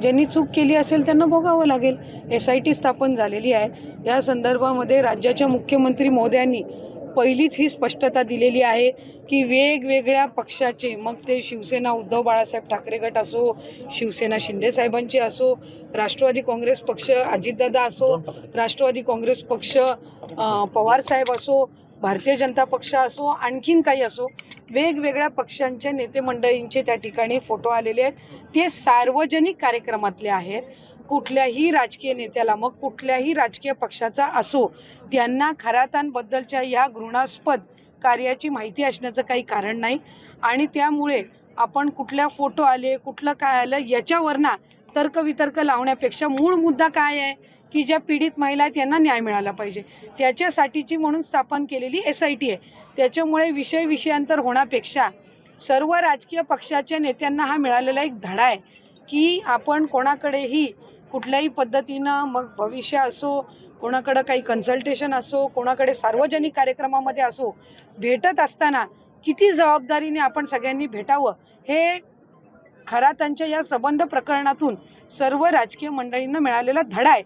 ज्यांनी चूक केली असेल त्यांना भोगावं लागेल। SIT स्थापन झालेली आहे। या संदर्भामध्ये राज्याच्या मुख्यमंत्री महोदयांनी पहिलीच ही स्पष्टता दिलेली आहे की वेगवेगळ्या पक्षाचे, मग ते शिवसेना उद्धव बाळासाहेब ठाकरे गट असो, शिवसेना शिंदे साहेबांची असो, राष्ट्रवादी काँग्रेस पक्ष अजितदादा असो, राष्ट्रवादी काँग्रेस पक्ष पवार साहेब असो, भारतीय जनता पक्ष असो, आणखीन काही असो, वेगवेगळ्या पक्षांच्या नेते मंडळींचे त्या ठिकाणी फोटो आलेले आहेत। ते सार्वजनिक कार्यक्रमातले आहेत। कुठल्याही राजकीय नेत्याला, मग कुठल्याही राजकीय पक्षाचा असो, त्यांना खरातांबद्दलच्या या घृणास्पद कार्याची माहिती असण्याचं काही कारण नाही। आणि त्यामुळे आपण कुठल्या फोटो आले, कुठलं काय आलं याच्यावरनं तर्कवितर्क लावण्यापेक्षा मूळ मुद्दा काय आहे की ज्या पीडित महिला आहेत त्यांना न्याय मिळाला पाहिजे, त्याच्यासाठीची म्हणून स्थापन केलेली SIT आहे। त्याच्यामुळे विषयांतर होण्यापेक्षा सर्व राजकीय पक्षाच्या नेत्यांना हा मिळालेला एक धडा आहे की आपण कोणाकडेही कुठल्याही पद्धतीनं, मग भविष्य असो, कोणाकडं काही कन्सल्टेशन असो, कोणाकडे सार्वजनिक कार्यक्रमामध्ये असो, भेटत असताना किती जबाबदारीने आपण सगळ्यांनी भेटावं, हे खरातांच्या या संबंध प्रकरणातून सर्व राजकीय मंडळींना मिळालेला धडा आहे।